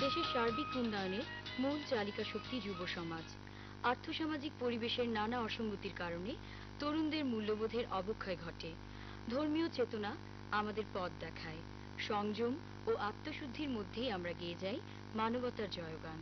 দেশের সার্বিক উন্নয়নে মূল চালিকা শক্তি যুব সমাজ। আর্থসামাজিক পরিবেশের নানা অসঙ্গতির কারণে তরুণদের মূল্যবোধের অবক্ষয় ঘটে। ধর্মীয় চেতনা আমাদের পথ দেখায়। সংযম ও আত্মশুদ্ধির মধ্যেই আমরা গেয়ে যাই মানবতার জয়গান।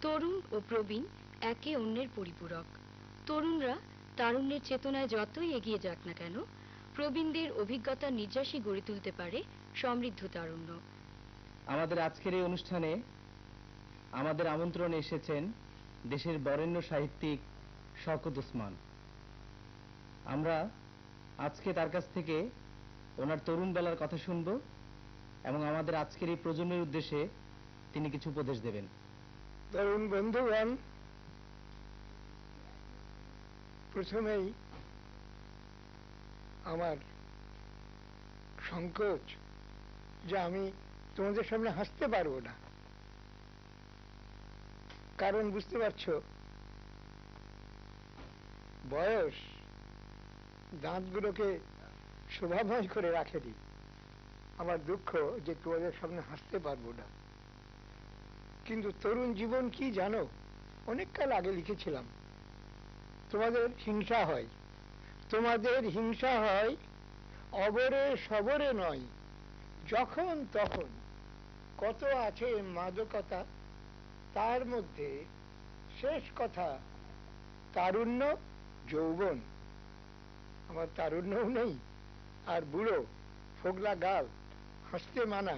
তরুণ ও প্রবীণ একে অন্যের পরিপূরক। তরুণরা তারুণ্যের চেতনায় যতই এগিয়ে যাক না কেন, প্রবীণদের অভিজ্ঞতার নির্যাসই গড়ে তুলতে পারে সমৃদ্ধ তারুণ্য। আমাদের আজকের এই অনুষ্ঠানে আমাদের আমন্ত্রণে এসেছেন দেশের বরেণ্য সাহিত্যিক শওকত ওসমান। আমরা আজকে তার কাছ থেকে ওনার তরুণ বেলার কথা শুনব এবং আমাদের আজকের এই প্রজন্মের উদ্দেশ্যে তিনি কিছু উপদেশ দেবেন। তরুণ বন্ধুগণ, প্রথমেই আমার সংকোচ যে আমি তোমাদের সামনে হাসতে পারবো না, কারণ বুঝতে পারছো বয়স দাঁতগুলোকে শোভাময় করে রাখেনি। আমার দুঃখ যে তোমাদের সামনে হাসতে পারবো না। কিন্তু তরুণ জীবন কি জানো, অনেক কাল আগে লিখেছিলাম, তোমাদের হিংসা হয়, তোমাদের হিংসা হয় অবরে সবরে নয়, যখন তখন কত আছে মাদকতা, তার মধ্যে শেষ কথা তারুণ্য যৌবন। আমার তারুণ্যও নেই, আর বুড়ো ফোগলা গাল, হাসতে মানা,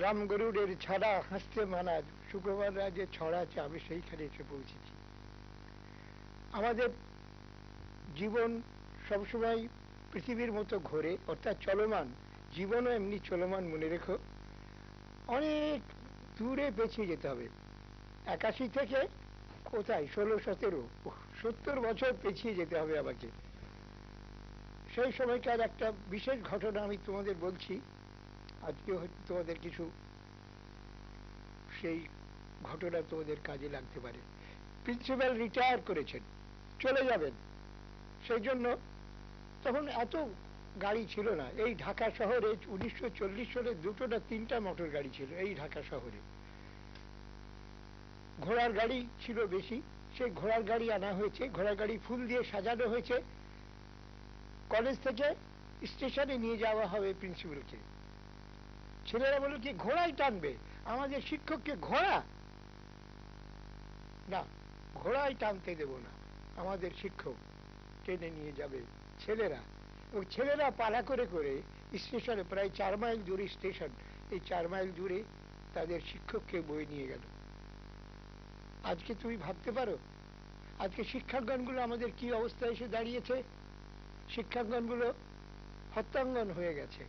রামগরুড়ের ছাড়া হাসতে মানা, শুক্রবার যে ছড়া আছে আমি সেইখানে এসে পৌঁছেছি। আমাদের জীবন সবসময় পৃথিবীর মতো ঘোরে, অর্থাৎ চলমান। জীবনও এমনি চলমান, মনে রেখো। অনেক দূরে পেছিয়ে যেতে হবে। 81 থেকে কোথায় 16, 17, 70 বছর পেছিয়ে যেতে হবে আমাকে। সেই সময়কার একটা বিশেষ ঘটনা আমি তোমাদের বলছি, আজকে হয়তো তোমাদের কিছু সেই ঘটনা তোমাদের কাজে লাগতে পারে। প্রিন্সিপাল রিটায়ার করেছেন, চলে যাবেন। সেই জন্য তখন এত গাড়ি ছিল না। এই ঢাকা শহরে 1940 সালে 2টো না 3টা মোটর গাড়ি ছিল এই ঢাকা শহরে। ঘোড়ার গাড়ি ছিল বেশি, সেই ঘোড়ার গাড়ি আনা হয়েছে, ঘোড়ার গাড়ি ফুল দিয়ে সাজানো হয়েছে। কলেজ থেকে স্টেশনে নিয়ে যাওয়া হবে প্রিন্সিপালকে। ছেলেরা বলল কি ঘোড়াই টানবে, আমাদের শিক্ষককে ঘোড়া না, ঘোড়াই টানতে দেব না, আমাদের শিক্ষক টেনে নিয়ে যাবে ছেলেরা। এবং ছেলেরা পালা করে করে স্টেশনে, প্রায় 4 মাইল দূরে স্টেশন, এই 4 মাইল দূরে তাদের শিক্ষককে বয়ে নিয়ে গেল। আজকে তুমি ভাবতে পারো আজকে শিক্ষাঙ্গনগুলো আমাদের কি অবস্থায় এসে দাঁড়িয়েছে। শিক্ষাঙ্গনগুলো হত্যাঙ্গন হয়ে গেছে।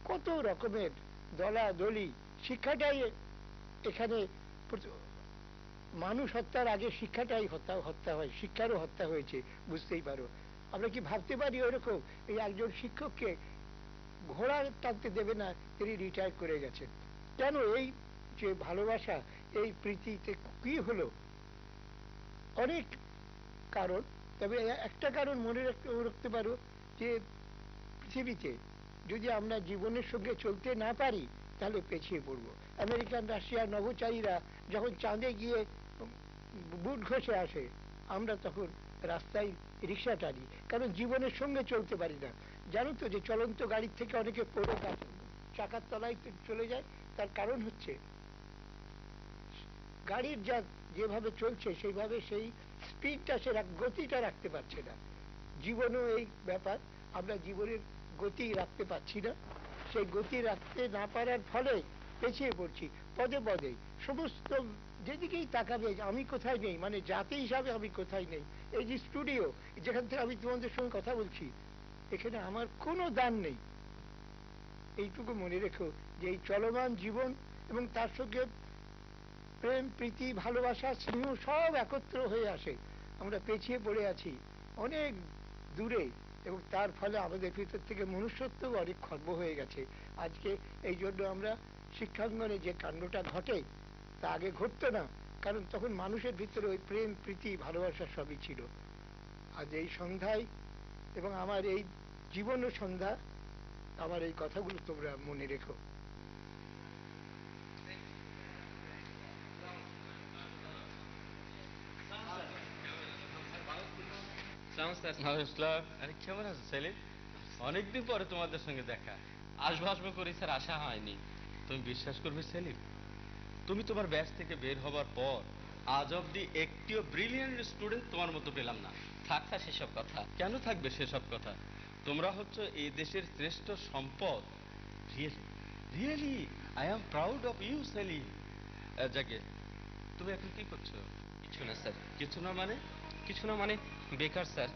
কত রকমের দলাদলি, শিক্ষাটাই এখানে মানুষ হত্যার আগে শিক্ষাটাই হত্যা হয়, শিক্ষারও হত্যা হয়েছে, বুঝতেই পারো। আমরা কি ভাবতে পারি ওরকম? এই একজন শিক্ষককে ঘোড়া টানতে দেবে না, তিনি রিটায়ার করে গেছেন। কেন? এই যে ভালোবাসা, এই প্রীতিতে কি হলো? অনেক কারণ, তবে একটা কারণ মনে রাখতে পারো যে পৃথিবীতে যদি আমরা জীবনের সঙ্গে চলতে না পারি তাহলে পেছিয়ে পড়ব। আমেরিকান, রাশিয়ার নভোচারীরা যখন চাঁদে গিয়ে বুট ঘষে আসে, আমরা তখন রাস্তায় রিক্সা টানি, কারণ জীবনের সঙ্গে চলতে পারি না। জানো তো যে চলন্ত গাড়ির থেকে অনেকে পড়ে চাকার তলায় চলে যায়, তার কারণ হচ্ছে গাড়ির যা যেভাবে চলছে সেইভাবে সেই স্পিডটা, সে গতিটা রাখতে পারছে না। জীবনও এই ব্যাপার, আমরা জীবনের গতি রাখতে পারছি না। সেই গতি রাখতে না পারার ফলে পেছিয়ে পড়ছি পদে পদে। সমস্ত যেদিকেই তাকাবে আমি কোথায় নেই, মানে জাতি হিসাবে আমি কোথায় নেই। এই যে স্টুডিও, যেখান থেকে আমি তোমাদের সঙ্গে কথা বলছি, এখানে আমার কোনো দান নেই। এইটুকু মনে রেখো যে এই চলমান জীবন এবং তার সঙ্গে প্রেম, প্রীতি, ভালোবাসা, স্নেহ সব একত্র হয়ে আসে। আমরা পেছিয়ে পড়ে আছি অনেক দূরে, এবং তার ফলে আমাদের ভিতর থেকে মনুষ্যত্ব অনেক খর্ব হয়ে গেছে। আজকে এই জন্য আমরা শিক্ষাঙ্গনে যে কাণ্ডটা ঘটে তা আগে ঘটতো না, কারণ তখন মানুষের ভিতরে ওই প্রেম, প্রীতি, ভালোবাসা সবই ছিল। আজ এই সন্ধ্যায় এবং আমার এই জীবন সন্ধ্যা, আমার এই কথাগুলো তোমরা মনে রেখো। আরে কেমন আছো সেলিম? অনেকদিন পরে তোমাদের সঙ্গে দেখা। আসবো আসবো করে স্যার আশা হয়নি। তুমি বিশ্বাস করবে সেলিম, তুমি তোমার ব্যাচ থেকে বের হবার পর আজ অব্দি একটিও ব্রিলিয়েন্ট স্টুডেন্ট তোমার মতো পেলাম না। থাক স্যার সেসব কথা। কেন থাকবে সেসব কথা? তোমরা হচ্ছে এই দেশের শ্রেষ্ঠ সম্পদ। Really really I am proud of you Selim. যাকে, তুমি এখন কি করছো? কিছু না স্যার। কিছু না মানে? কিছু না মানে বেকার স্যার।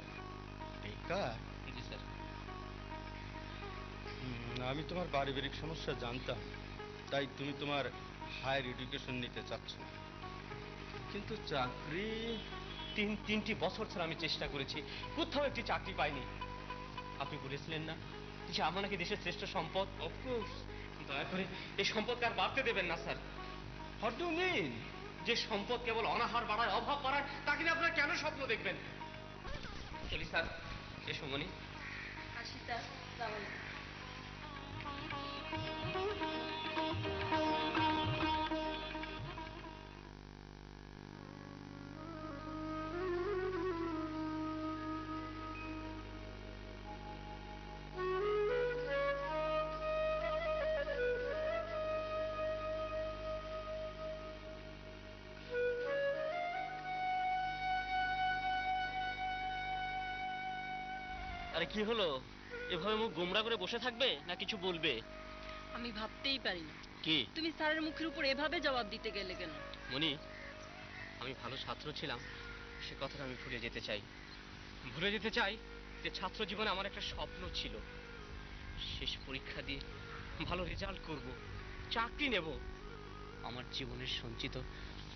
বেকার? জি স্যার। আমি তোমার পারিবারিক সমস্যা জানতাম, তাই তুমি তোমার হায়ার এডুকেশন নিতে চাচ্ছ, কিন্তু চাকরি? তিনটি বছর স্যার আমি চেষ্টা করেছি, কোথাও একটি চাকরি পাইনি। আপনি বলেছিলেন না যে আমরা নাকি দেশের শ্রেষ্ঠ সম্পদ? অফকোর্স। দয়া করে এই সম্পদকে আর বাড়তে দেবেন না স্যার। What do mean? যে সম্পদ কেবল অনাহার বাড়ায়, অভাব বাড়ায়, তাকে নিয়ে আপনারা কেন স্বপ্ন দেখবেন? চলি স্যার। এসো মনি। আসি স্যার, আসসালামু আলাইকুম। আরে কি হলো? এভাবে মুখ গোমড়া করে বসে থাকবে না কিছু বলবে? আমি ভাবতেই পারি না কি? তুমি স্যারের মুখের উপর এভাবে জবাব দিতে গেলে কেন? মনি, আমি ভালো ছাত্র ছিলাম, সে কথাটা আমি ভুলে যেতে চাই। ভুলে যেতে চাই যে ছাত্র জীবনে আমার একটা স্বপ্ন ছিল, শেষ পরীক্ষা দিয়ে ভালো রেজাল্ট করব, চাকরি নেব। আমার জীবনের সঞ্চিত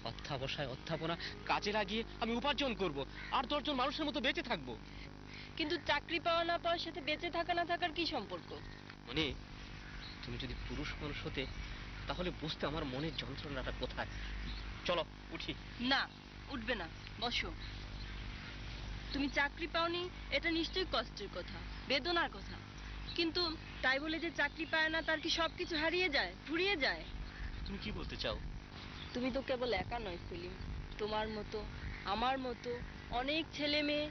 অধ্যাপনা কাজে লাগিয়ে আমি উপার্জন করব, আর 10 জন মানুষের মতো বেঁচে থাকবো। কিন্তু চাকরি পাওয়া না পাওয়ার সাথে বেঁচে থাকা না থাকার কি সম্পর্ক? মনি, তুমি যদি পুরুষ মানুষ হতে তাহলে বুঝতে আমার মনের যন্ত্রণাটা কোথায়। চলো উঠি। না, উঠবে না, বসো। তুমি চাকরি পাওনি এটা নিশ্চয়ই কষ্টের কথা, বেদনার কথা, কিন্তু তাই বলে যে চাকরি পায় না তার কি সবকিছু হারিয়ে যায়, ফুরিয়ে যায়? তুমি কি বলতে চাও? তুমি তো কেবল একা নয় সেলিম, তোমার মতো আমার মতো অনেক ছেলে মেয়ে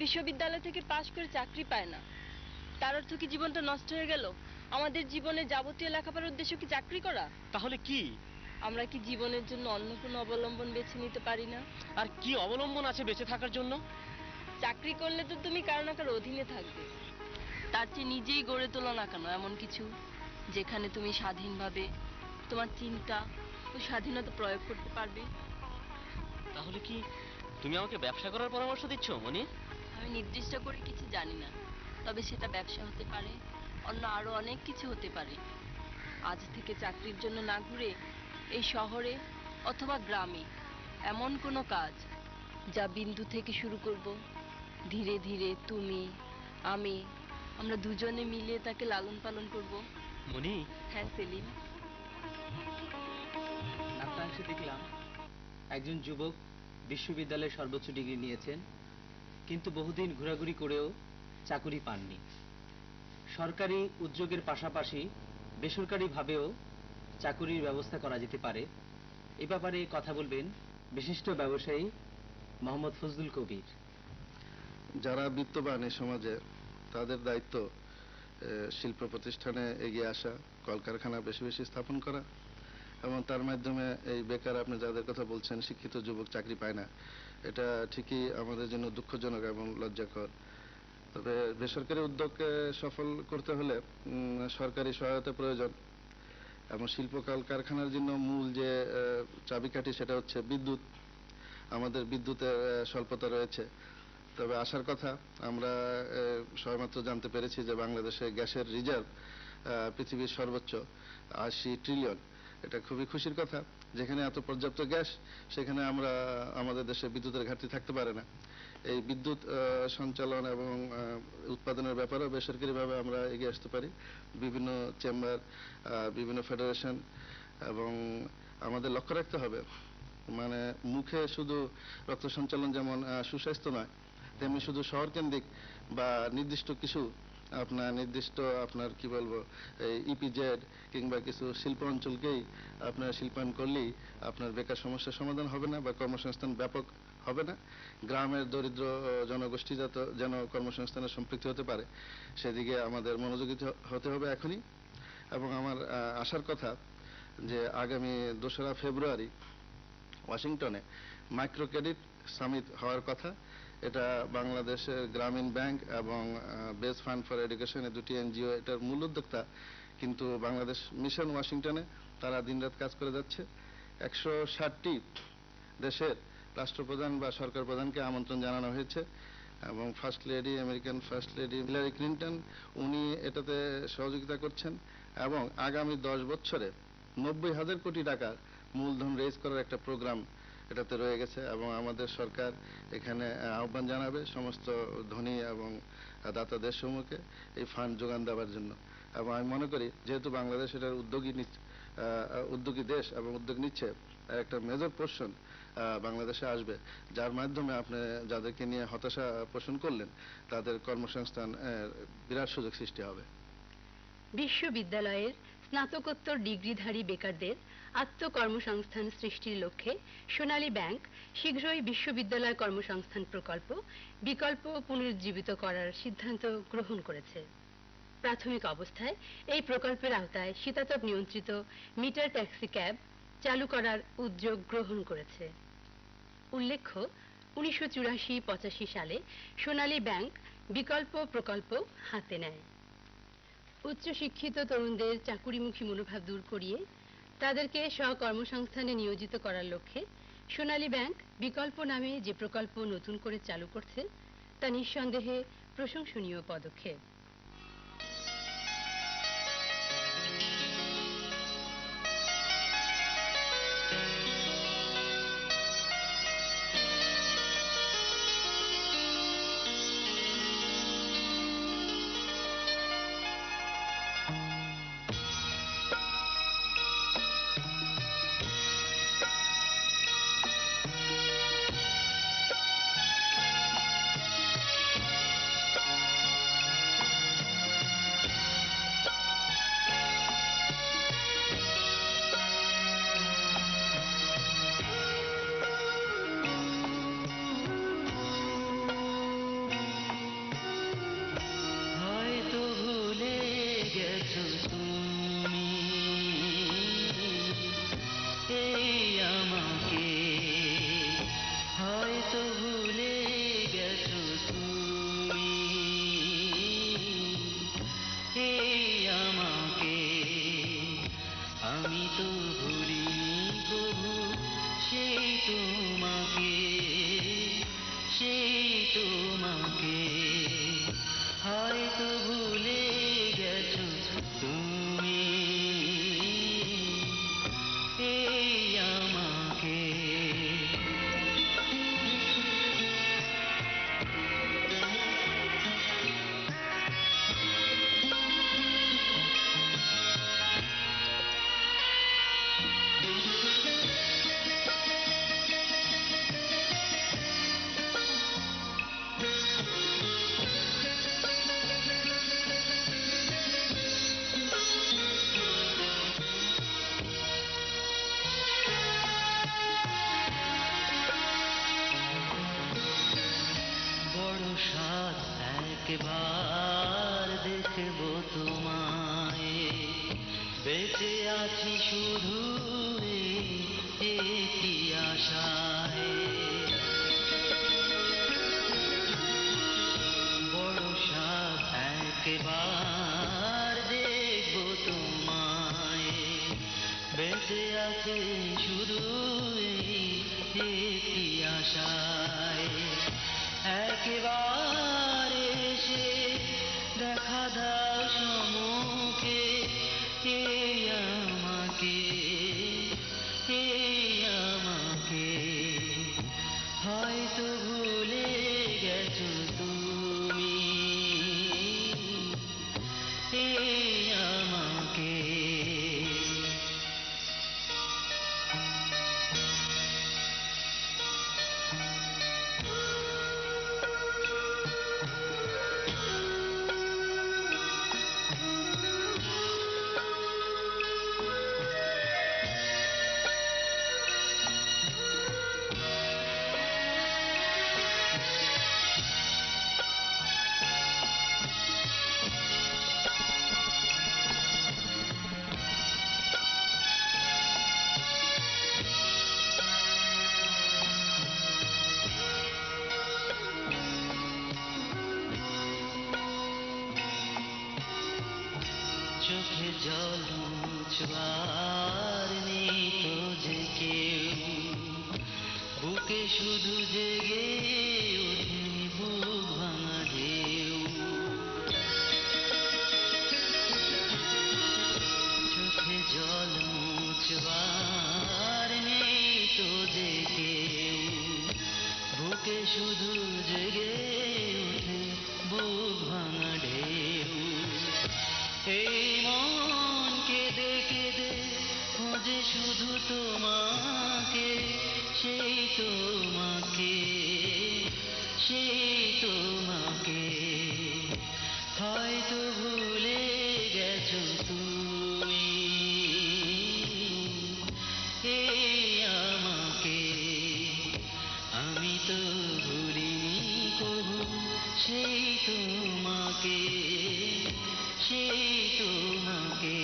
বিশ্ববিদ্যালয় থেকে পাশ করে চাকরি পায় না। তার অর্থ কি জীবনটা নষ্ট হয়ে গেল? আমাদের জীবনে যাবতীয় লেখাপড়ার উদ্দেশ্য কি চাকরি করা? তাহলে কি? আমরা কি জীবনের জন্য অন্য কোনো অবলম্বন বেছে নিতে পারি না? আর কি অবলম্বন আছে বেঁচে থাকার জন্য? চাকরি করলে তো তুমি কারো না কারো অধীনে থাকবে, তার চেয়ে নিজেই গড়ে তোলো না কেন এমন কিছু যেখানে তুমি স্বাধীনভাবে তোমার চিন্তা ও স্বাধীনতা প্রয়োগ করতে পারবে। তাহলে কি তুমি আমাকে ব্যবসা করার পরামর্শ দিচ্ছ মনি? আমি নির্দিষ্ট করে কিছু জানি না, তবে সেটা ব্যবসা হতে পারে, অন্য আরো অনেক কিছু হতে পারে। আজ থেকে চাকরির জন্য না ঘুরে এই শহরে অথবা গ্রামে এমন কোনো কাজ যা বিন্দু থেকে শুরু করব, ধীরে ধীরে তুমি আমি আমরা দুজনে মিলে তাকে লালন পালন করব। মনি, হ্যাঁ সেলিম। নাট্যাংশে দেখলাম একজন যুবক বিশ্ববিদ্যালয়ে সর্বোচ্চ ডিগ্রি নিয়েছেন, কিন্তু বহুদিন ঘোরাঘুরি করেও চাকুরি পাননি। সরকারি উদ্যোগের পাশাপাশি বেসরকারিভাবেও চাকুরির ব্যবস্থা করা যেতে পারে। এ ব্যাপারে কথা বলবেন বিশিষ্ট ব্যবসায়ী মোহাম্মদ ফজলুল কবির। যারা বিত্তবান এই সমাজে, তাদের দায়িত্ব শিল্প প্রতিষ্ঠানে এগিয়ে আসা, কলকারখানা বেশি বেশি স্থাপন করা, এবং তার মাধ্যমে এই বেকার আপনি যাদের কথা বলছেন শিক্ষিত যুবক চাকরি পায় না, এটা ঠিকই আমাদের জন্য দুঃখজনক এবং লজ্জাকর। তবে বেসরকারি উদ্যোগকে সফল করতে হলে সরকারি সহায়তা প্রয়োজন, এবং শিল্প কলকারখানার জন্য মূল যে চাবিকাঠি সেটা হচ্ছে বিদ্যুৎ। আমাদের বিদ্যুতের স্বল্পতা রয়েছে। তবে আসার কথা, আমরা সবেমাত্র জানতে পেরেছি যে বাংলাদেশে গ্যাসের রিজার্ভ পৃথিবীর সর্বোচ্চ 80 ট্রিলিয়ন। এটা খুবই খুশির কথা। যেখানে এত পর্যাপ্ত গ্যাস, সেখানে আমরা আমাদের দেশে বিদ্যুতের ঘাটতি থাকতে পারে না। এই বিদ্যুৎ সঞ্চালন এবং উৎপাদনের ব্যাপারেও বেসরকারিভাবে আমরা এগিয়ে আসতে পারি। বিভিন্ন চেম্বার, বিভিন্ন ফেডারেশন, এবং আমাদের লক্ষ্য রাখতে হবে, মানে মুখে শুধু রক্ত সঞ্চালন যেমন সুস্বাস্থ্য নয়, তেমনি শুধু শহর কেন্দ্রিক বা নির্দিষ্ট কিছু আপনার কি বলবো এই ইপিজেড কিংবা কিছু শিল্প অঞ্চলকেই আপনার শিল্পায়ন করলেই আপনার বেকার সমস্যার সমাধান হবে না বা কর্মসংস্থান ব্যাপক হবে না। গ্রামের দরিদ্র জনগোষ্ঠী যেন কর্মসংস্থানের সম্পৃক্ত হতে পারে, সেদিকে আমাদের মনোযোগী হতে হবে এখনই। এবং আমার আশার কথা যে আগামী 2রা ফেব্রুয়ারি ওয়াশিংটনে মাইক্রো ক্রেডিট সামিট হওয়ার কথা। এটা বাংলাদেশের গ্রামীণ ব্যাংক এবং বেস ফান্ড ফর এডুকেশন, এই দুটি এনজিও এটার মূল উদ্যোক্তা, কিন্তু বাংলাদেশ মিশন ওয়াশিংটনে তারা দিনরাত কাজ করে যাচ্ছে। 160টি দেশের রাষ্ট্রপ্রধান বা সরকার প্রধানকে আমন্ত্রণ জানানো হয়েছে এবং first lady, American first lady Hillary Clinton, উনি এটাতে সহযোগিতা করছেন এবং আগামী 10 বছরে 90,000 কোটি টাকার মূলধন রেজ করার একটা প্রোগ্রাম এটাতে রয়ে গেছে এবং আমাদের সরকার এখানে আহ্বান জানাবে সমস্ত ধনী এবং দাতা দেশসমূহকে এই ফান্ড যোগান দেওয়ার জন্য। এবং আমি মনে করি যেহেতু বাংলাদেশ এটার উদ্যোগী দেশ এবং উদ্যোগ নিচ্ছে, একটা মেজর পোর্শন বাংলাদেশে আসবে, যার মাধ্যমে আপনি যাদেরকে নিয়ে হতাশা পোষণ করলেন তাদের কর্মসংস্থান বিরাট সুযোগ সৃষ্টি হবে। বিশ্ববিদ্যালয়ের স্নাতকোত্তর ডিগ্রিধারী বেকারদের আত্মকর্মসংস্থান সৃষ্টির লক্ষ্যে সোনালী ব্যাংক শীঘ্রই বিশ্ববিদ্যালয় কর্মসংস্থান প্রকল্প বিকল্প পুনরুজ্জীবিত করার সিদ্ধান্ত গ্রহণ করেছে। প্রাথমিক অবস্থায় এই প্রকল্পের আওতায় শীতাতপ নিয়ন্ত্রিত মিটার ট্যাক্সি ক্যাব চালু করার উদ্যোগ গ্রহণ করেছে। উল্লেখ্য, 1984-85 সালে সোনালী ব্যাংক বিকল্প প্রকল্প হাতে নেয়। উচ্চশিক্ষিত তরুণদের চাকুরিমুখী মনোভাব দূর করিয়ে তাদেরকে স্বকর্মসংস্থানে নিয়োজিত করার লক্ষ্যে সোনালী ব্যাংক বিকল্প নামে যে প্রকল্প নতুন করে চালু করছে তা নিঃসন্দেহে প্রশংসনীয় পদক্ষেপ। একবার দেখব তোমায়, বেঁচে আছি শুধু একটি আশায়। বড় সাধ একবার দেখব তোমায়, বেঁচে আছি শুধু একটি আশায়। একবার এসে দেখা দাও সম্মুখে, আমাকে হয়তো ভুলে গেছো তুমি আমাকে। চোখে জল মুছবার নেই তো যে কেউ, বুকে শুধু জেগে ওঠে বুক ভাঙা ঢেউ। চোখে জল মুছবার নেই তো যে কেউ, বুকে শুধু জেগে ওঠে বুক ভাঙা ঢেউ। এই মন কেঁদে কেঁদে খোঁজে শুধু তোমাকে, সেই তোমাকে, সেই তোমাকে। হয়তো ভুলে গেছো তুমি এই আমাকে, আমি তো ভুলিনি কবু সেই তোমাকে, সেই তোমাকে।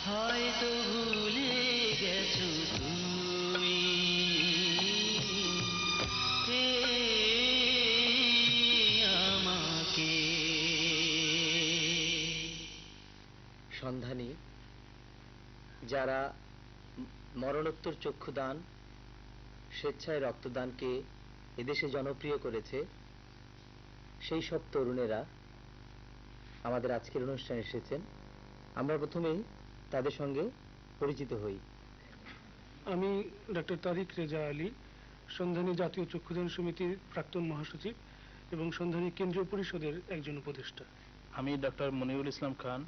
হয়তো ভুলে গেছো তুমি এই আমাকে। সন্ধানী যারা মরণোত্তর চক্ষুদান, স্বেচ্ছায় রক্তদানকে এদেশে জনপ্রিয় করেছে, সেই সব তরুণেরা আমাদের আজকের অনুষ্ঠানে এসেছেন। আমরা প্রথমেই তাদের সঙ্গে পরিচিত হই। আমি ডক্টর তারিক রেজা আলী, সন্ধানী জাতীয় চক্ষুদান সমিতির প্রাক্তন মহাসচিব এবং সন্ধানী কেন্দ্রীয় পরিষদের একজন উপদেষ্টা। আমি ডক্টর মনিরুল ইসলাম খান,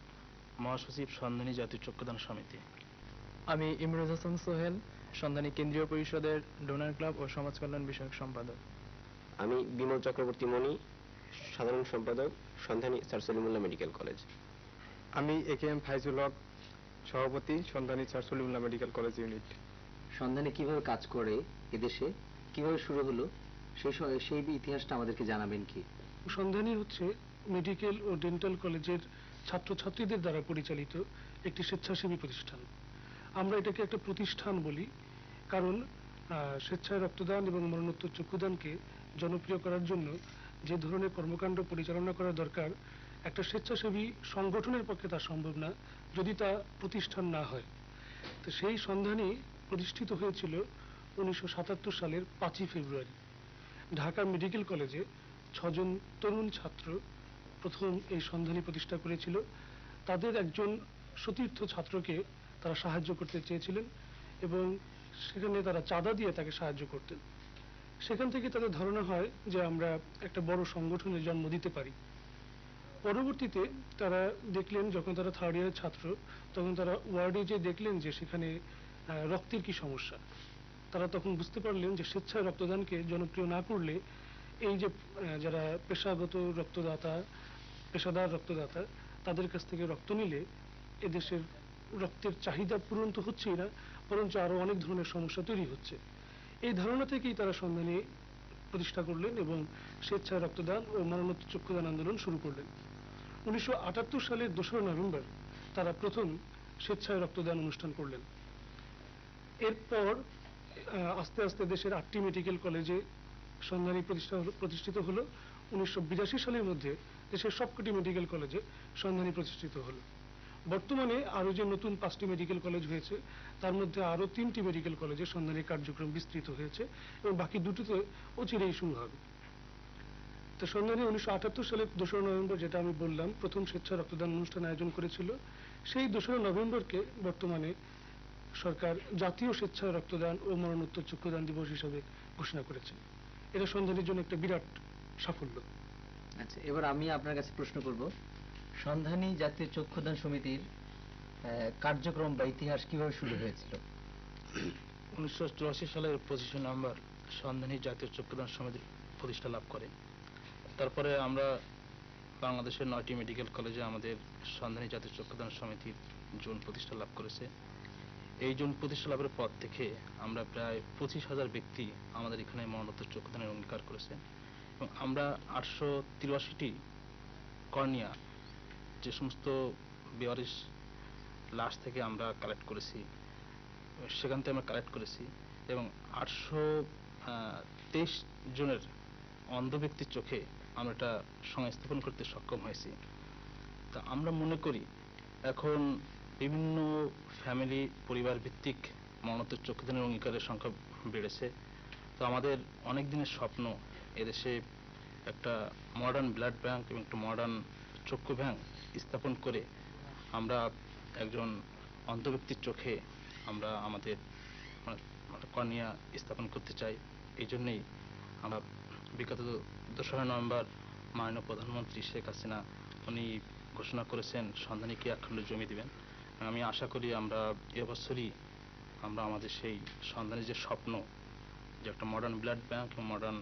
মহাসচিব সন্ধানী জাতীয় চক্ষুদান সমিতি। আমি ইমরোজ হাসান সোহেল, সন্ধানী কেন্দ্রীয় পরিষদের ডোনার ক্লাব ও সমাজ কল্যাণ বিষয়ক সম্পাদক। আমি বিমল চক্রবর্তী মণি, সাধারণ সম্পাদক, সন্ধানী স্যার সলিমুল্লাহ মেডিকেল কলেজ। আমি একেএম ফাইজুল হক, সভাপতি, সন্ধানী sir Salimullah medical college unit. সন্ধানী কিভাবে কাজ করে এদেশে, কিভাবে শুরু হলো, সেই ইতিহাসটা আমাদেরকে জানাবেন কি? সন্ধানী হচ্ছে মেডিকেল ও ডেন্টাল কলেজের ছাত্রছাত্রীদের দ্বারা পরিচালিত একটি স্বেচ্ছাসেবী প্রতিষ্ঠান। আমরা এটাকে একটা প্রতিষ্ঠান বলি, কারণ স্বেচ্ছায় রক্তদান এবং মরণোত্তর চক্ষুদানকে জনপ্রিয় করার জন্য যে ধরনের কর্মকাণ্ড পরিচালনা করা দরকার, একটা স্বেচ্ছাসেবী সংগঠনের পক্ষে তা সম্ভব না যদি তা প্রতিষ্ঠান না হয়। তো সেই সন্ধানী প্রতিষ্ঠিত হয়েছিল 1977 সালের 5ই ফেব্রুয়ারি। ঢাকা মেডিকেল কলেজে 6 জন তরুণ ছাত্র প্রথম এই সন্ধানী প্রতিষ্ঠা করেছিল। তাদের একজন সতীর্থ ছাত্রকে তারা সাহায্য করতে চেয়েছিলেন এবং সেখানে তারা চাঁদা দিয়ে তাকে সাহায্য করতেন। সেখান থেকে তাদের ধারণা হয় যে আমরা একটা বড় সংগঠনের জন্ম দিতে পারি। পরবর্তীতে তারা দেখলেন, যখন তারা 3rd ইয়ারের ছাত্র, তখন তারা ওয়ার্ডে যে দেখলেন যে সেখানে রক্তের কি সমস্যা। তারা তখন বুঝতে পারলেন যে স্বেচ্ছায় রক্তদানকে জনপ্রিয় না করলে এই যে যারা পেশাদার রক্তদাতা তাদের কাছ থেকে রক্ত নিলে এদেশের রক্তের চাহিদা পূরণ তো হচ্ছেই না, বরঞ্চ আরো অনেক ধরনের সমস্যা তৈরি হচ্ছে। এই ধারণা থেকেই তারা সন্ধানী প্রতিষ্ঠা করলেন এবং স্বেচ্ছায় রক্তদান ও মরণোত্তর চক্ষুদান আন্দোলন শুরু করলেন। 1978 সালের 2রা নভেম্বর তারা প্রথম স্বেচ্ছায় রক্তদান অনুষ্ঠান করলেন। এরপর আস্তে আস্তে দেশের 8টি মেডিকেল কলেজে সন্ধানী প্রতিষ্ঠিত হলো। 1982 সালের মধ্যে দেশের সবকটি মেডিকেল কলেজে সন্ধানী প্রতিষ্ঠিত হলো। বর্তমানে আরো যে নতুন 5টি মেডিকেল কলেজ হয়েছে, তার মধ্যে আরো 3টি মেডিকেল কলেজে সন্ধানীর কার্যক্রম বিস্তৃত হয়েছে এবং বাকি দুটিতে অচিরেই শুরু হবে। তো সন্ধানী 1978 সালের 2রা নভেম্বর, যেটা আমি বললাম, প্রথম স্বেচ্ছা রক্তদান অনুষ্ঠান আয়োজন করেছিল। সেই 2রা নভেম্বরকে বর্তমানে সরকার জাতীয় স্বেচ্ছায় রক্তদান ও মরণোত্তর চক্ষুদান দিবস হিসেবে ঘোষণা করেছে। এটা সন্ধানীর জন্য একটা বিরাট সাফল্য। আচ্ছা, এবার আমি আপনার কাছে প্রশ্ন করব, সন্ধানী জাতীয় চক্ষুদান সমিতির কার্যক্রম বা ইতিহাস কিভাবে শুরু হয়েছিল? 1984 সালের 25শে নভেম্বর সন্ধানী জাতীয় চক্ষুদান সমিতি প্রতিষ্ঠা লাভ করে। তারপরে আমরা বাংলাদেশের 9টি মেডিকেল কলেজে আমাদের সন্ধানী জাতীয় চক্ষুদান সমিতির জোন প্রতিষ্ঠা লাভ করেছে। এই জোন প্রতিষ্ঠা লাভের পর থেকে আমরা প্রায় 25,000 ব্যক্তি আমাদের এখানে মরণোত্তর চক্ষুদানের অঙ্গীকার করেছে এবং আমরা 883টি কর্নিয়া, যে সমস্ত বেওয়ারিশ লাশ থেকে আমরা কালেক্ট করেছি, সেখান থেকে আমরা কালেক্ট করেছি এবং 823 জনের অন্ধ ব্যক্তির চোখে আমরা এটা সংস্থাপন করতে সক্ষম হয়েছি। তা আমরা মনে করি এখন বিভিন্ন ফ্যামিলি পরিবার ভিত্তিক মরণোত্তর চক্ষুদানের অঙ্গীকারের সংখ্যা বেড়েছে। তো আমাদের অনেক দিনের স্বপ্ন এদেশে একটা মডার্ন ব্লাড ব্যাংক এবং একটা মডার্ন চক্ষু ব্যাংক স্থাপন করে আমরা একজন অন্ধ ব্যক্তির চোখে আমরা আমাদের কর্নিয়া স্থাপন করতে চাই। এই জন্যেই আমরা বিগত 2রা নভেম্বর মাননীয় প্রধানমন্ত্রী শেখ হাসিনা উনি ঘোষণা করেছেন সন্ধানীকে একখণ্ড জমি দিবেন। আমি আশা করি আমরা এবছরই আমরা আমাদের সেই সন্ধানী যে স্বপ্ন যে একটা মডার্ন ব্লাড ব্যাংক এবং মডার্ন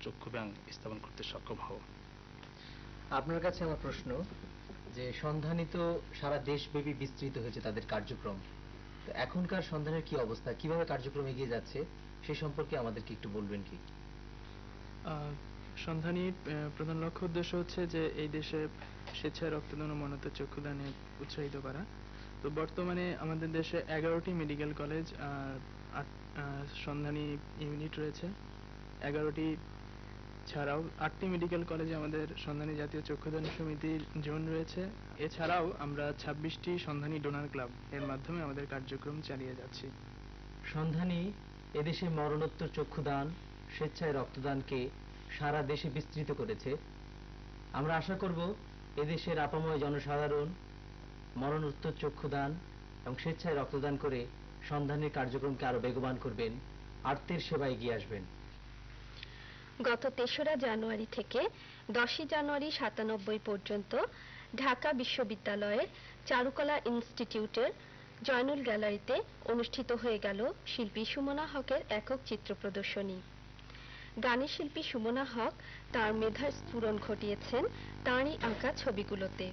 চক্ষু ব্যাংক স্থাপন করতে সক্ষম হব। আপনার কাছে আমার প্রশ্ন যে সন্ধানী তো সারা দেশব্যাপী বিস্তৃত হয়েছে তাদের কার্যক্রম, তো এখনকার সন্ধানের কি অবস্থা, কিভাবে কার্যক্রম এগিয়ে যাচ্ছে সে সম্পর্কে আমাদেরকে একটু বলবেন কি? সন্ধানীর প্রধান লক্ষ্য উদ্দেশ্য হচ্ছে যে এই দেশে স্বেচ্ছায় রক্তদান ও মরণোত্তর চক্ষুদানে উৎসাহিত করা। তো বর্তমানে আমাদের দেশে 11টি মেডিকেল কলেজ আর সন্ধানী ইউনিট রয়েছে। 11টি ছাড়াও 8টি মেডিকেল কলেজে আমাদের সন্ধানী জাতীয় চক্ষুদান সমিতির জোন রয়েছে। এছাড়াও আমরা 26টি সন্ধানী ডোনার ক্লাব এর মাধ্যমে আমাদের কার্যক্রম চালিয়ে যাচ্ছি। সন্ধানী এদেশে মরণোত্তর চক্ষুদান, স্বেচ্ছায় রক্তদানকে সারা দেশে বিস্তৃত করেছে। আমরা আশা করব এদেশের আপাময় জনসাধারণ মরণোত্তর চক্ষুদান এবং স্বেচ্ছায় রক্তদান করে সন্ধানের কার্যক্রমকে আরো বেগবান করবেন, আর্তের সেবায় এগিয়ে আসবেন। গত 3রা জানুয়ারি থেকে 10ই জানুয়ারি 97 পর্যন্ত ঢাকা বিশ্ববিদ্যালয়ের চারুকলা ইনস্টিটিউটের জয়নুল গ্যালারিতে অনুষ্ঠিত হয়ে গেল শিল্পী সুমনা হকের একক চিত্র প্রদর্শনী। গানের শিল্পী সুমনা হক তার মেধার স্ফুরণ ঘটিয়েছেন তাঁরই আঁকা ছবিগুলোতে।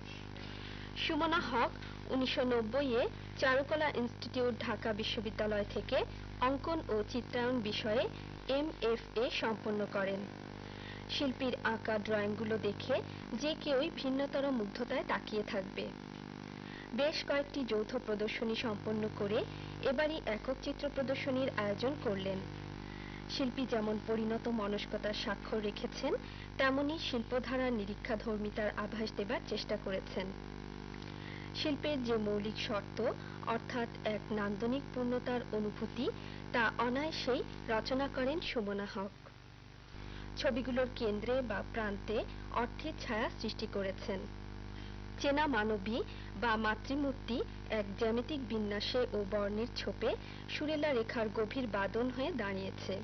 সুমনা হক 1990-এ চারুকলা ইনস্টিটিউট ঢাকা বিশ্ববিদ্যালয় থেকে অঙ্কন ও চিত্রায়ন বিষয়ে MFA সম্পন্ন করেন। শিল্পীর আঁকা ড্রয়িংগুলো দেখে যে কেউই ভিন্নতর মুগ্ধতায় তাকিয়ে থাকবে। বেশ কয়েকটি যৌথ প্রদর্শনী সম্পন্ন করে এবারই একক চিত্র প্রদর্শনীর আয়োজন করলেন। শিল্পী যেমন পরিণত মনস্কতার স্বাক্ষর রেখেছেন, তেমনি শিল্পধারার নিরীক্ষাধর্মিতার আভাস দেবার চেষ্টা করেছেন। শিল্পের যে মৌলিক শর্ত অর্থাৎ এক নান্দনিক পূর্ণতার অনুভূতি, তা অনায়াসেই রচনা করেন সুমনা হক। ছবিগুলোর কেন্দ্রে বা প্রান্তে অর্থের ছায়া সৃষ্টি করেছেন। চেনা মানবী বা মাতৃমূর্তি এক জ্যামিতিক বিন্যাসে ও বর্ণের ছোপে সুরেলা রেখার গভীর বাদন হয়ে দাঁড়িয়েছে।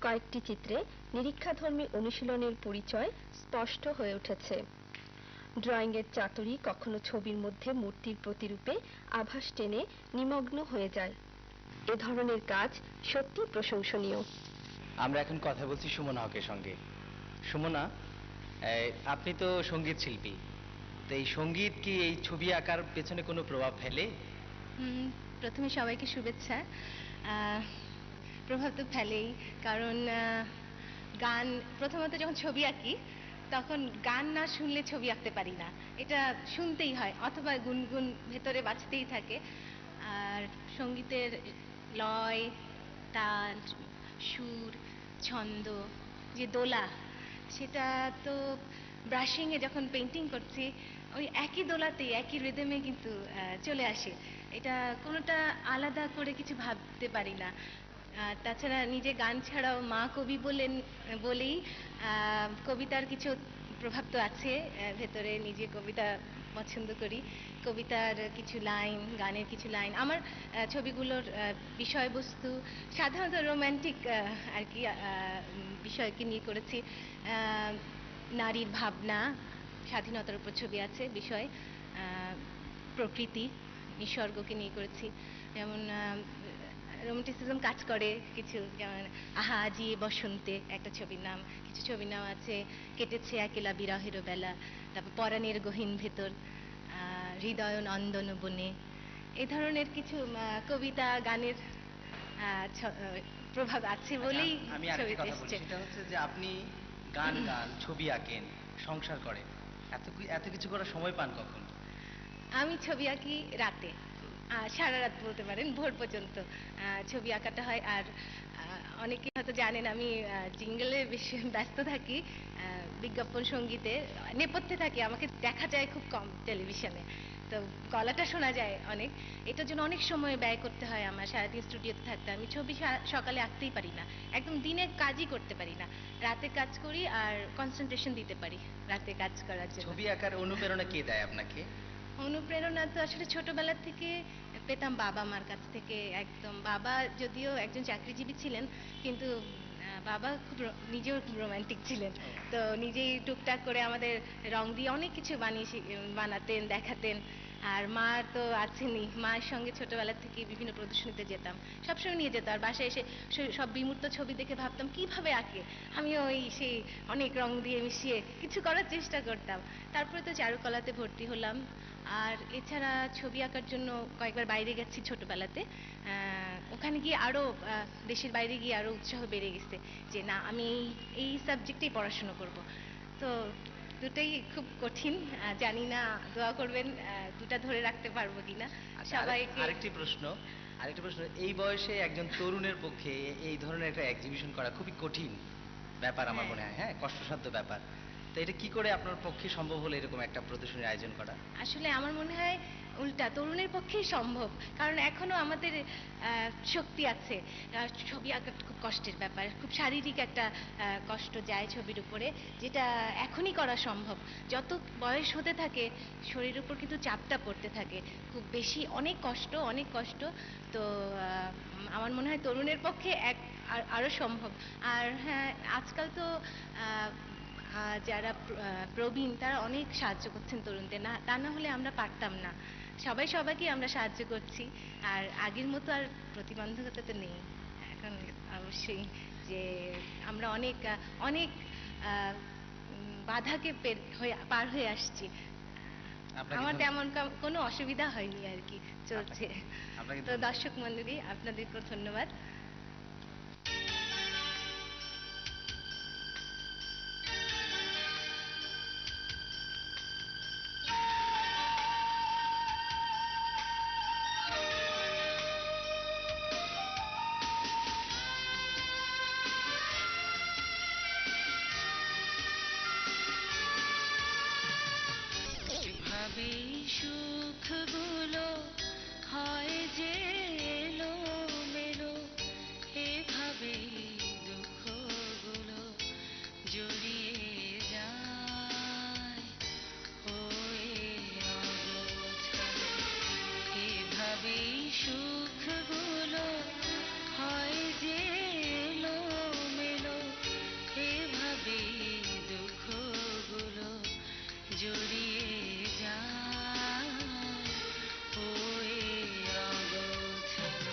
কয়েকটি চিত্রে নিরীক্ষাধর্মী অনুশীলনের পরিচয় স্পষ্ট হয়ে উঠেছে। ড্রয়িংয়ের চাতুরী কখনো ছবির মধ্যে মূর্তির প্রতিরূপে আভাস টেনে নিমগ্ন হয়ে যায়। এ ধরনের কাজ সত্যি প্রশংসনীয়। আমরা এখন কথা বলছি সুমনা হকের সঙ্গে। সুমনা, আপনি তো সঙ্গীত শিল্পী, তো এই সঙ্গীত কি এই ছবি আঁকার পেছনে কোনো প্রভাব ফেলে? প্রথমে সবাইকে শুভেচ্ছা। প্রভাব তো ফেলেই, কারণ গান প্রথমত যখন ছবি আঁকি তখন গান না শুনলে ছবি আঁকতে পারি না, এটা শুনতেই হয় অথবা গুনগুন ভেতরে বাজতেই থাকে। আর সঙ্গীতের লয়, তাল, সুর, ছন্দ, যে দোলা, সেটা তো ব্রাশিংয়ে যখন পেন্টিং করছি ওই একই দোলাতেই একই রিদমে কিন্তু চলে আসে। এটা কোনোটা আলাদা করে কিছু ভাবতে পারি না। তাছাড়া নিজে গান ছাড়াও মা কবি বলেই কবিতার কিছু প্রভাব তো আছে ভেতরে। নিজে কবিতা পছন্দ করি, কবিতার কিছু লাইন, গানের কিছু লাইন। আমার ছবিগুলোর বিষয়বস্তু সাধারণত রোম্যান্টিক আর কি বিষয়কে নিয়ে করেছি। নারীর ভাবনা, স্বাধীনতার উপর ছবি আছে বিষয়, প্রকৃতি, নিসর্গকে নিয়ে করেছি। যেমন রোমান্টিসিজম কাজ করে কিছু, যেমন আহা আজি বসন্তে একটা ছবির নাম, কিছু ছবির নাম আছে কেটেছে একেলা বিরহের বেলা, তারপর পরাণের গহীন ভেতর, হৃদয় নন্দন বনে। এই ধরনের কিছু কবিতা গানের প্রভাব আছে বলেই ছবিতে এসছে। সেটা হচ্ছে যে আপনি গান ছবি আঁকেন, সংসার করেন, এত কিছু করার সময় পান কখন? আমি ছবি আঁকি রাতে, সারা রাত বলতে পারেন, ভোর পর্যন্ত ছবি আঁকাটা হয়। আর অনেকে হয়তো জানেন আমি জিঙ্গলে বেশি ব্যস্ত থাকি, বিজ্ঞাপন সঙ্গীতে নেপথ্যে থাকি, আমাকে দেখা যায় খুব কম টেলিভিশনে, তো গলাটা শোনা যায় অনেক। এটার জন্য অনেক সময় ব্যয় করতে হয় আমার, সারাদিন স্টুডিওতে থাকতে। আমি ছবি সকালে আঁকতেই পারি না, একদম দিনে কাজই করতে পারি না, রাতে কাজ করি আর কনসেন্ট্রেশন দিতে পারি রাতে কাজ করার জন্য। ছবি আঁকার অনুপ্রেরণা কে দেয় আপনাকে? অনুপ্রেরণা তো আসলে ছোটবেলা থেকে পেতাম বাবা মার কাছ থেকে। একদম, বাবা যদিও একজন চাকরিজীবী ছিলেন, কিন্তু বাবা খুব নিজেও খুব রোমান্টিক ছিলেন, তো নিজেই টুকটাক করে আমাদের রং দিয়ে অনেক কিছু বানাতেন, দেখাতেন। আর মা তো আছেনই, মায়ের সঙ্গে ছোটবেলা থেকে বিভিন্ন প্রদর্শনীতে যেতাম, সবসময় নিয়ে যেত। আর বাসায় এসে সব বিমূর্ত ছবি দেখে ভাবতাম কিভাবে আঁকে, আমিও ওই সেই অনেক রং দিয়ে মিশিয়ে কিছু করার চেষ্টা করতাম। তারপরে তো চারুকলাতে ভর্তি হলাম। আর এছাড়া ছবি আঁকার জন্য কয়েকবার বাইরে গেছি ছোটবেলাতে। ওখানে গিয়ে আরো দেশের বাইরে গিয়ে আরো উৎসাহ বেড়ে গেছে যে না, আমি এই সাবজেক্টেই পড়াশোনা করব। তো দুটাই খুব কঠিন, জানি না, দোয়া করবেন দুটা ধরে রাখতে পারবো কিনা। সবাইকে আরেকটি প্রশ্ন, এই বয়সে একজন তরুণের পক্ষে এই ধরনের একটা এক্সিবিশন করা খুবই কঠিন ব্যাপার আমার মনে হয়, হ্যাঁ, কষ্টসাধ্য ব্যাপার। তো এটা কি করে আপনার পক্ষে সম্ভব হলো এরকম একটা প্রদর্শনীর আয়োজন করা? আসলে আমার মনে হয় উল্টা, তরুণের পক্ষেই সম্ভব, কারণ এখনো আমাদের শক্তি আছে। ছবি আঁকা খুব কষ্টের ব্যাপার, খুব শারীরিক একটা কষ্ট যায় ছবির উপরে, যেটা এখনই করা সম্ভব। যত বয়স হতে থাকে শরীরের উপর কিন্তু চাপটা পড়তে থাকে খুব বেশি, অনেক কষ্ট। তো আমার মনে হয় তরুণের পক্ষে আরো সম্ভব। আর হ্যাঁ, আজকাল তো যারা প্রবীণ তারা অনেক সাহায্য করছেন তরুণদের, না তা না হলে আমরা পারতাম না। সবাইকে আমরা সাহায্য করছি। আর আগের মতো আর প্রতিবন্ধকতা তো নেই এখন, অবশ্যই যে আমরা অনেক বাধাকে পার হয়ে আসছি। আমার তেমন কোনো অসুবিধা হয়নি আর কি, চলছে। তো দর্শক মণ্ডলী, আপনাদেরকেও ধন্যবাদ। সুখগুলো হয় যে এলোমেলো, এভাবেই দুঃখগুলো জড়িয়ে যায় হয়ে অগোছালো। এভাবেই সুখগুলো হয় যে এলোমেলো, এভাবেই দুঃখগুলো জড়িয়ে যায় হয়ে অগোছালো।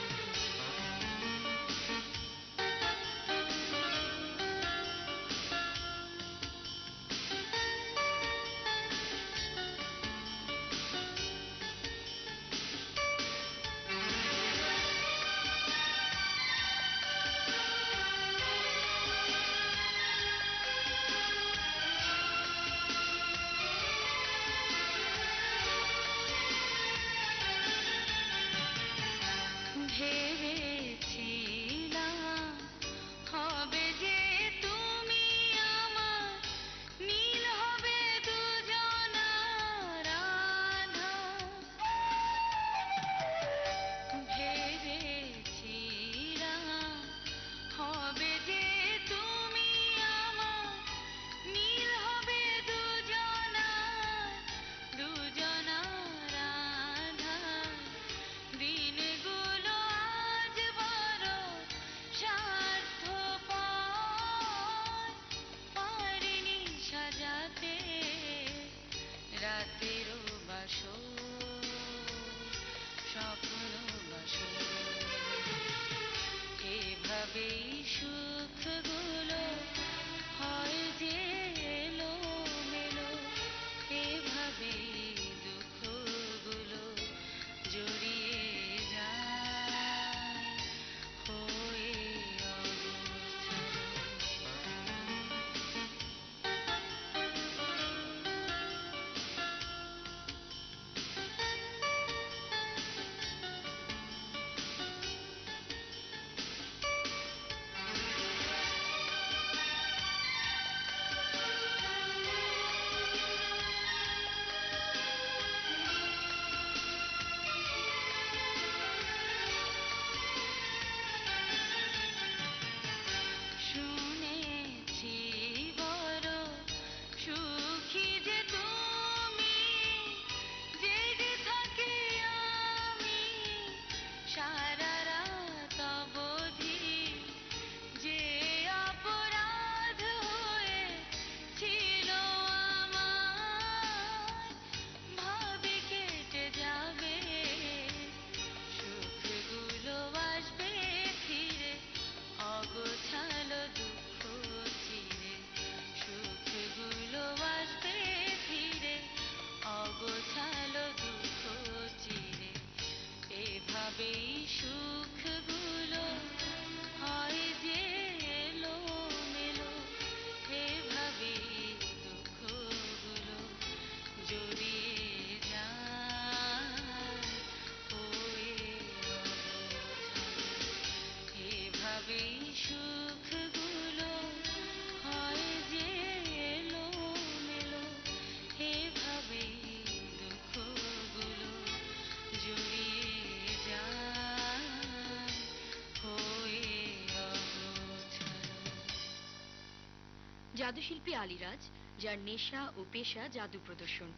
জাদুশিল্পী আলিরাজ, যার নেশা ও পেশা জাদু প্রদর্শন।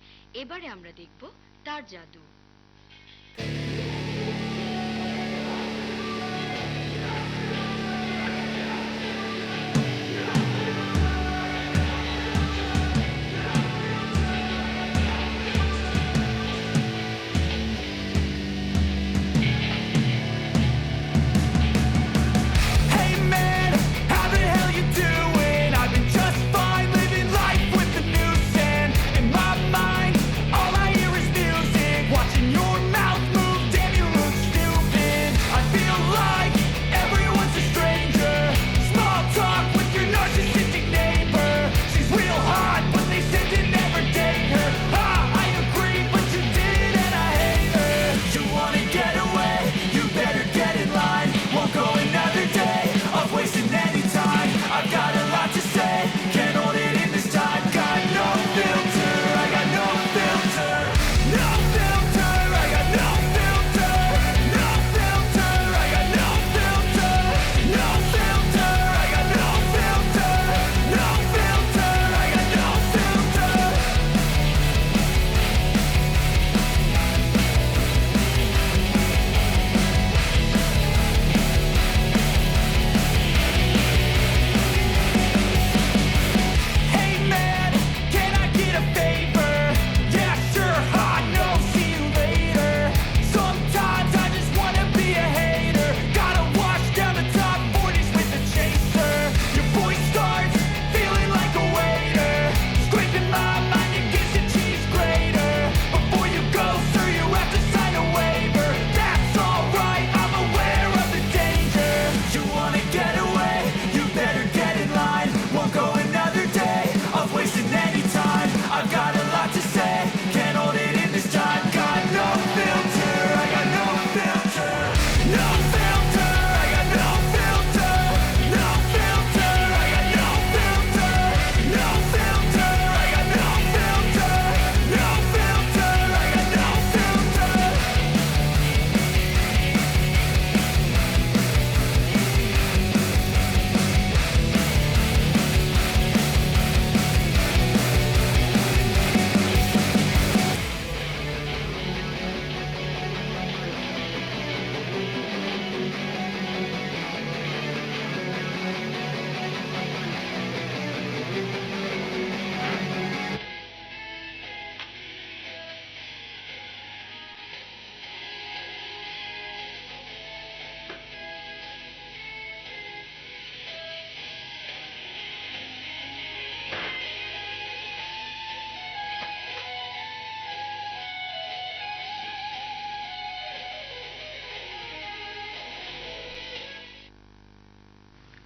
এবারে আমরা দেখব তার জাদু।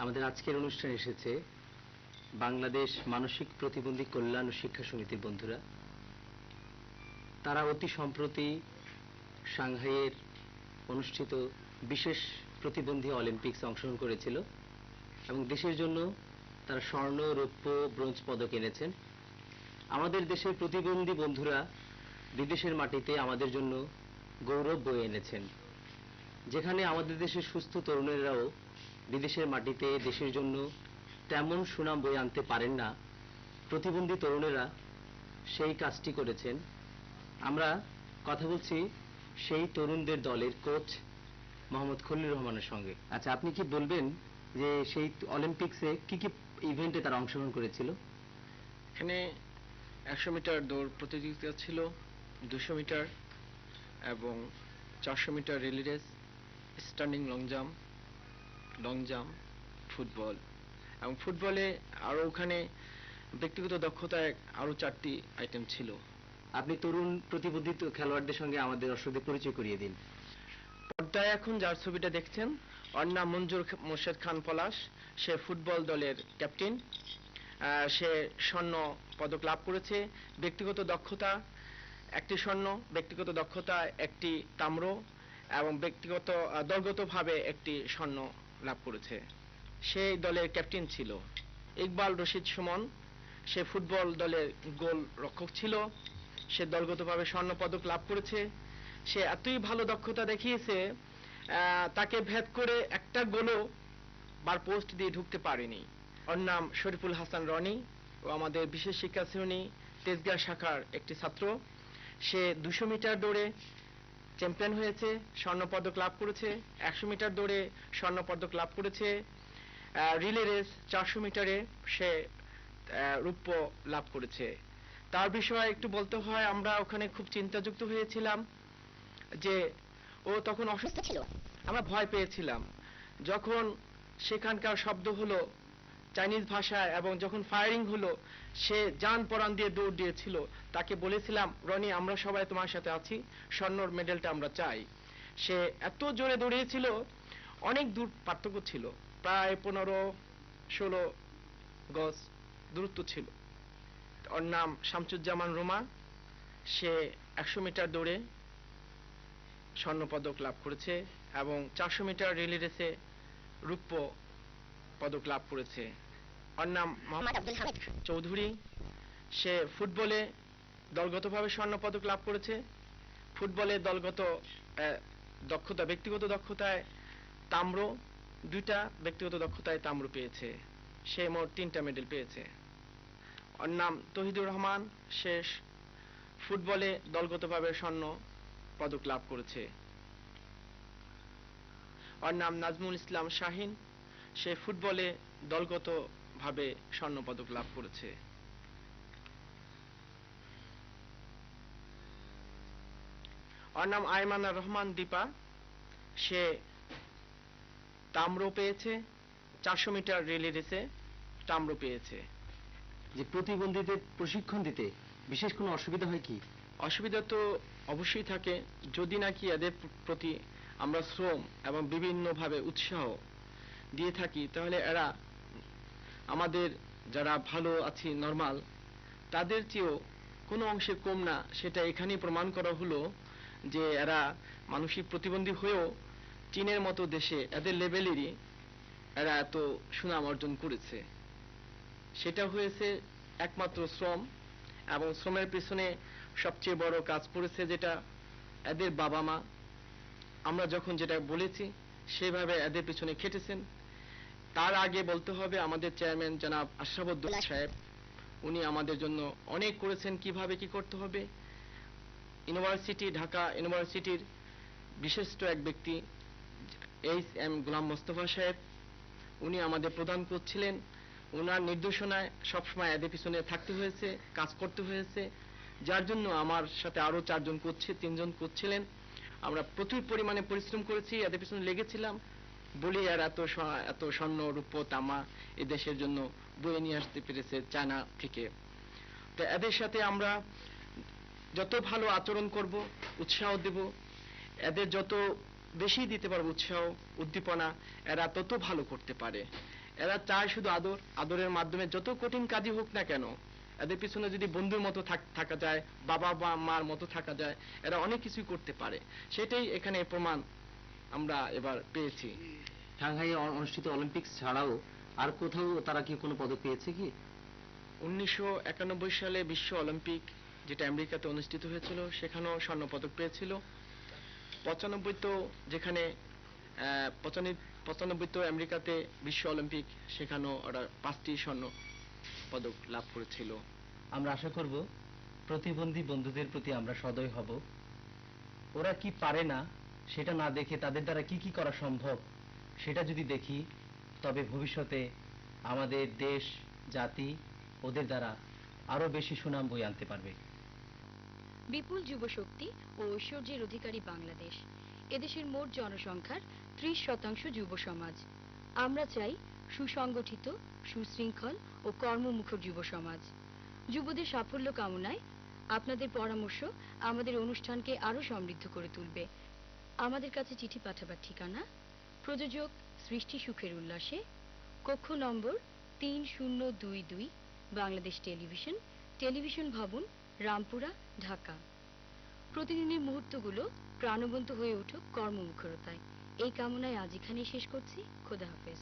আমাদের আজকের অনুষ্ঠানে এসেছে বাংলাদেশ মানসিক প্রতিবন্ধী কল্যাণ ও শিক্ষা সমিতির বন্ধুরা। তারা অতি সম্প্রতি সাংহাইয়ের অনুষ্ঠিত বিশেষ প্রতিবন্ধী অলিম্পিক্সে অংশগ্রহণ করেছিল এবং দেশের জন্য তারা স্বর্ণ, রৌপ্য, ব্রোঞ্জ পদক এনেছেন। আমাদের দেশের প্রতিবন্ধী বন্ধুরা বিদেশের মাটিতে আমাদের জন্য গৌরব বয়ে এনেছেন। যেখানে আমাদের দেশের সুস্থ তরুণেরাও বিদেশের মাটিতে দেশের জন্য তেমন সুনাম বয়ে আনতে পারেন না, প্রতিবন্ধী তরুণেরা সেই কাজটি করেছেন। আমরা কথা বলছি সেই তরুণদের দলের কোচ মোহাম্মদ খলিলুর রহমানের সঙ্গে। আচ্ছা, আপনি কি বলবেন যে সেই অলিম্পিক্সে কি কি ইভেন্টে তারা অংশগ্রহণ করেছিল? এখানে 100 মিটার দৌড় প্রতিযোগিতা ছিল, 200 মিটার এবং 400 metre relay race, standing long jump, football. এবং ফুটবলে আরো ওখানে ব্যক্তিগত দক্ষতায় আরো 4টি আইটেম ছিল। আপনি তরুণ প্রতিবন্ধী খেলোয়াড়দের সঙ্গে আমাদের দর্শকদের পরিচয় করিয়ে দিন। পর্দায় এখন যার ছবিটা দেখছেন, ওর নাম মঞ্জুর মোর্শেদ খান পলাশ। সে ফুটবল দলের ক্যাপ্টেন। সে স্বর্ণ পদক লাভ করেছে। ব্যক্তিগত দক্ষতা 1টি স্বর্ণ, ব্যক্তিগত দক্ষতা 1টি তাম্র এবং ব্যক্তিগত দলগতভাবে 1টি স্বর্ণ লাভ করেছে। সেই দলের ক্যাপ্টেন ছিল। ইকবাল রশিদ সুমন, সে ফুটবল দলের গোল রক্ষক ছিল। সে দলগতভাবে স্বর্ণ পদক লাভ করেছে। সে এতই ভালো দক্ষতা দেখিয়েছে, তাকে ভেদ করে একটা গোলও বার পোস্ট দিয়ে ঢুকতে পারেনি। ওর নাম শরীফুল হাসান রনি, ও আমাদের বিশেষ শিক্ষা শ্রেণী তেজগাঁ শাখার একটি ছাত্র। সে 200 মিটার দৌড়ে চ্যাম্পিয়ন হয়েছে, স্বর্ণপদক লাভ করেছে। 100 মিটার দৌড়ে স্বর্ণপদক লাভ করেছে। রিলে রেস 400 মিটারে সে রৌপ্য লাভ করেছে। তার বিষয়ে একটু বলতে হয়, আমরা ওখানে খুব চিন্তাযুক্ত হয়েছিলাম যে ও তখন অসুস্থ ছিল, আমরা ভয় পেয়েছিলাম। যখন সেখানকার শব্দ হলো চাইনিজ ভাষায় এবং যখন ফায়ারিং হলো, সে জান পরাণ দিয়ে দৌড় দিয়েছিল। তাকে বলেছিলাম, রনি আমরা সবাই তোমার সাথে আছি, স্বর্ণর মেডেলটা আমরা চাই। সে এত জোরে দৌড়িয়েছিল, অনেক দূর পার্থক্য ছিল, প্রায় 15-16 গজ দূরত্ব ছিল। ওর নাম শামসুজ্জামান রোমা। সে 100 মিটার দৌড়ে স্বর্ণপদক লাভ করেছে এবং 400 মিটার রিলে রেসে রৌপ্য পদক লাভ করেছে। ওর নাম মোহাম্মদ আব্দুল হামিদ চৌধুরী। সে ফুটবলে দলগতভাবে স্বর্ণপদক লাভ করেছে। ফুটবলে দলগত দক্ষতা, ব্যক্তিগত দক্ষতায় তাম্র, 2টা ব্যক্তিগত দক্ষতায় তাম্র পেয়েছে। সে মোট 3টা মেডেল পেয়েছে। ওর নাম তহিদুর রহমান। সে ফুটবলে দলগতভাবে স্বর্ণ পদক লাভ করেছে। ওর নাম নাজমুল ইসলাম শাহিন। সে ফুটবলে দলগতভাবে স্বর্ণ পদক লাভ করেছে। ওর নাম আয়মানা রহমান দীপা। সে তাম্র পেয়েছে, 400 মিটার রিলে রেসে তাম্র পেয়েছে। যে প্রতিবন্ধীদের প্রশিক্ষণ দিতে বিশেষ কোনো অসুবিধা হয় কি? অসুবিধা তো অবশ্যই থাকে, যদি নাকি এদের প্রতি আমরা শ্রম এবং বিভিন্নভাবে উৎসাহ দিয়ে থাকি, তাহলে এরা আমাদের যারা ভালো আছি নরমাল তাদের চেয়েও কোনো অংশে কম না। সেটা এখানেই প্রমাণ করা হলো যে এরা মানসিক প্রতিবন্ধী হয়েও চীনের মতো দেশে এদের লেভেলেরই এরা এত সুনাম অর্জন করেছে। সেটা হয়েছে একমাত্র শ্রম, এবং শ্রমের পিছনে সবচেয়ে বড় কাজ করেছে যেটা এদের বাবা মা। আমরা যখন যেটা বলেছি সেভাবে এদের পিছনে খেটেছেন। তার আগে বলতে হবে আমাদের চেয়ারম্যান জনাব আশরাফুদ্দৌলা সাহেব, উনি আমাদের জন্য অনেক করেছেন কিভাবে কি করতে হবে। ইউনিভার্সিটি, ঢাকা ইউনিভার্সিটির বিশিষ্ট এক ব্যক্তি এইচ.এম. গোলাম মোস্তফা সাহেব, উনি আমাদের প্রদান করছিলেন। ওনার নির্দেশনায় সবসময় এদের পিছনে থাকতে হয়েছে, কাজ করতে হয়েছে, যার জন্য আমার সাথে আরো 4 জন করছে, 3 জন করছিলেন। আমরা প্রচুর পরিমাণে পরিশ্রম করেছি, এদের পিছনে লেগেছিলাম বলি আর এত স্বর্ণ রূপ্য তামা এ দেশের জন্য বয়ে নিয়ে আসতে পেরেছে চায়না থেকে। তো এদের সাথে আমরা যত ভালো আচরণ করব, উৎসাহ দেব, এদের যত বেশি দিতে পারবো উৎসাহ উদ্দীপনা, এরা তত ভালো করতে পারে। এরা চায় শুধু আদর, আদরের মাধ্যমে যত কঠিন কাজই হোক না কেন, এদের পিছনে যদি বন্ধুর মতো থাকা যায়, বাবা বা মার মতো থাকা যায়, এরা অনেক কিছুই করতে পারে। সেটাই এখানে প্রমাণ আমরা এবার পেয়েছি। সাংহাই অনুষ্ঠিত অলিম্পিক্স ছাড়াও আর কোথাও তারা কি কোনো পদক পেয়েছে কি? 1991 সালে বিশ্ব অলিম্পিক যেটা আমেরিকাতে অনুষ্ঠিত হয়েছিল, সেখানেও স্বর্ণ পদক পেয়েছিল। 95 তো যেখানে 95 তো আমেরিকাতে বিশ্ব অলিম্পিক, সেখানেও ওরা 5টি স্বর্ণ পদক লাভ করেছিল। আমরা আশা করব প্রতিবন্ধী বন্ধুদের প্রতি আমরা সদয় হব। ওরা কি পারে না সেটা না দেখে তাদের দ্বারা কি কি করা সম্ভব সেটা যদি দেখি, তবে ভবিষ্যতে আমাদের দেশ জাতি ওদের দ্বারা আরো বেশি সুনাম বয়ে আনতে পারবে। বিপুল যুবশক্তি ও ঐশ্বর্যের অধিকারী বাংলাদেশ। এদেশের মোট জনসংখ্যার 30% যুব সমাজ। আমরা চাই সুসংগঠিত, সুশৃঙ্খল ও কর্মমুখর যুব সমাজ। যুবদের সাফল্য কামনায় আপনাদের পরামর্শ আমাদের অনুষ্ঠানকে আরো সমৃদ্ধ করে তুলবে। আমাদের কাছে চিঠি পাঠাবার ঠিকানা প্রযোজক সৃষ্টি সুখের উল্লাসে, কক্ষ নম্বর 3022, বাংলাদেশ টেলিভিশন, টেলিভিশন ভবন, রামপুরা, ঢাকা। প্রতিদিনের মুহূর্তগুলো প্রাণবন্ত হয়ে উঠুক কর্মমুখরতায়। এই কামনায় আজ এখানেই শেষ করছি। খোদা হাফেজ।